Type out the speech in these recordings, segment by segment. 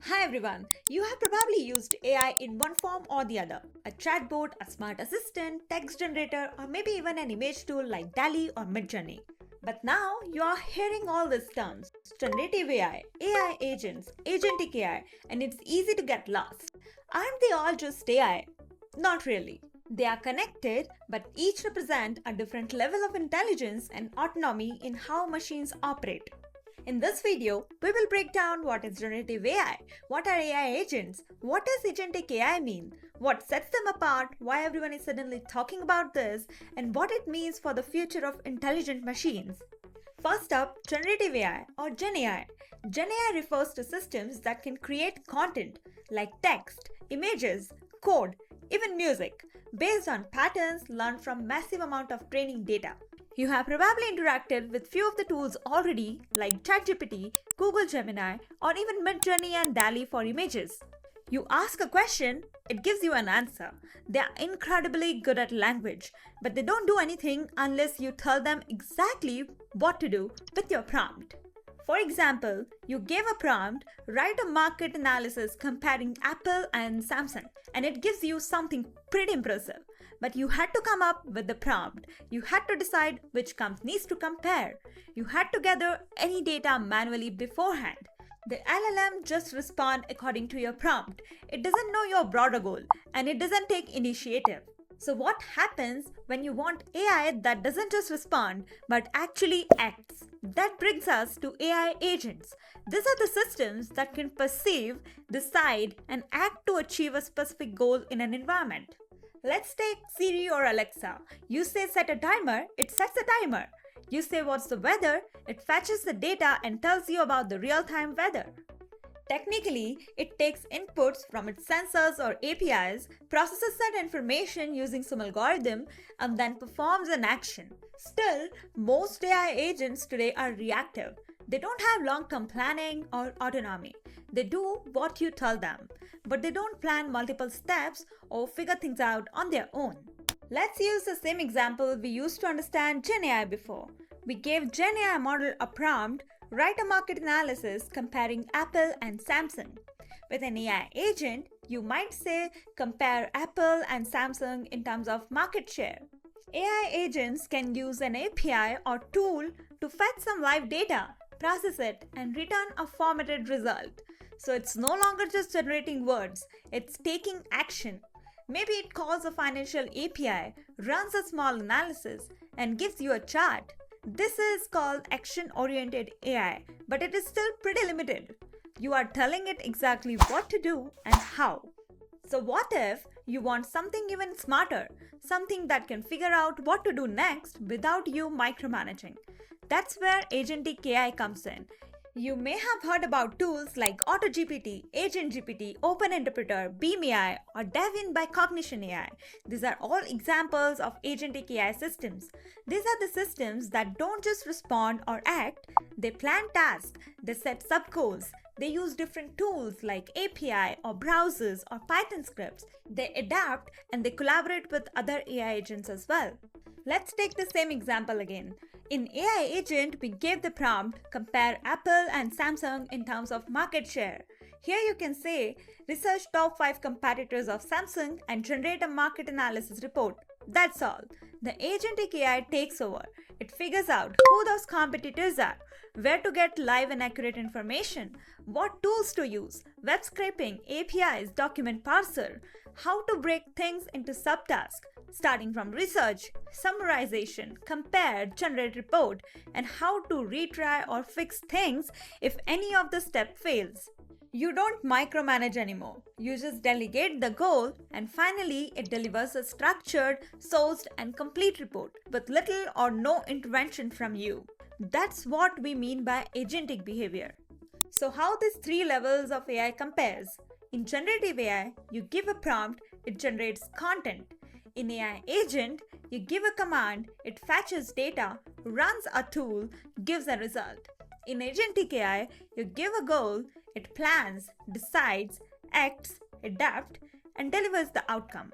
Hi everyone, you have probably used AI in one form or the other. A chatbot, a smart assistant, text generator, or maybe even an image tool like DALL or Midjourney. But now you are hearing all these terms: generative AI agents, agentic AI, and it's easy to get lost. Aren't they all just AI? Not really. They are connected, but each represent a different level of intelligence and autonomy in how machines operate. In this video, we will break down what is generative AI, what are AI agents, what does agentic AI mean, what sets them apart, why everyone is suddenly talking about this, and what it means for the future of intelligent machines. First up, generative AI or GenAI. GenAI refers to systems that can create content like text, images, code, even music, based on patterns learned from massive amount of training data. You have probably interacted with few of the tools already like ChatGPT, Google Gemini, or even Midjourney and DALL for images. You ask a question, it gives you an answer. They are incredibly good at language, but they don't do anything unless you tell them exactly what to do with your prompt. For example, you gave a prompt, write a market analysis comparing Apple and Samsung, and it gives you something pretty impressive. But you had to come up with the prompt. You had to decide which companies to compare. You had to gather any data manually beforehand. The LLM just responds according to your prompt. It doesn't know your broader goal, and it doesn't take initiative. So what happens when you want AI that doesn't just respond but actually acts? That brings us to AI agents. These are the systems that can perceive, decide, and act to achieve a specific goal in an environment. Let's take Siri or Alexa. You say set a timer, it sets a timer. You say what's the weather, it fetches the data and tells you about the real-time weather. Technically, it takes inputs from its sensors or APIs, processes that information using some algorithm, and then performs an action. Still, most AI agents today are reactive. They don't have long-term planning or autonomy. They do what you tell them, but they don't plan multiple steps or figure things out on their own. Let's use the same example we used to understand GenAI before. We gave GenAI model a prompt, write a market analysis comparing Apple and Samsung. With an AI agent, you might say compare Apple and Samsung in terms of market share. AI agents can use an API or tool to fetch some live data, process it, and return a formatted result. So it's no longer just generating words, it's taking action. Maybe it calls a financial API, runs a small analysis, and gives you a chart. This is called action-oriented AI, but it is still pretty limited. You are telling it exactly what to do and how. So what if you want something even smarter, something that can figure out what to do next without you micromanaging? That's where Agentic AI comes in. You may have heard about tools like AutoGPT, AgentGPT, OpenInterpreter, BeamAI, or Devian by Cognition AI. These are all examples of agentic AI systems. These are the systems that don't just respond or act, they plan tasks, they set sub-goals, they use different tools like API or browsers or Python scripts. They adapt and they collaborate with other AI agents as well. Let's take the same example again. In AI agent, we gave the prompt, compare Apple and Samsung in terms of market share. Here you can say, research top 5 competitors of Samsung and generate a market analysis report. That's all. The agentic AI takes over. It figures out who those competitors are, where to get live and accurate information, what tools to use, web scraping, APIs, document parser, how to break things into subtasks, starting from research, summarization, compare, generate report, and how to retry or fix things if any of the step fails. You don't micromanage anymore. You just delegate the goal, and finally it delivers a structured, sourced, and complete report with little or no intervention from you. That's what we mean by agentic behavior. So how these 3 levels of AI compares? In generative AI, you give a prompt, it generates content. In AI agent, you give a command, it fetches data, runs a tool, gives a result. In agentic AI, you give a goal, it plans, decides, acts, adapts, and delivers the outcome.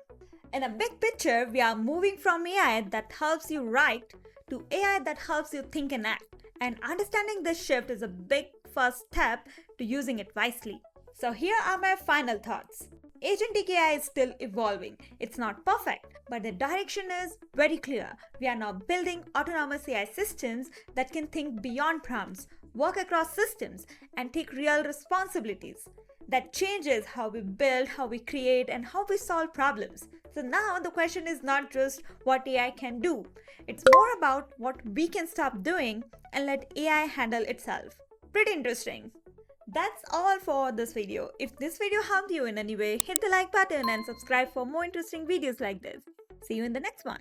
In a big picture, we are moving from AI that helps you write to AI that helps you think and act. And understanding this shift is a big first step to using it wisely. So here are my final thoughts. Agentic AI is still evolving. It's not perfect, but the direction is very clear. We are now building autonomous AI systems that can think beyond prompts, work across systems, and take real responsibilities. That changes how we build, how we create, and how we solve problems. So now the question is not just what AI can do, it's more about what we can stop doing and let AI handle itself. Pretty interesting. That's all for this video. If this video helped you in any way, hit the like button and subscribe for more interesting videos like this. See you in the next one.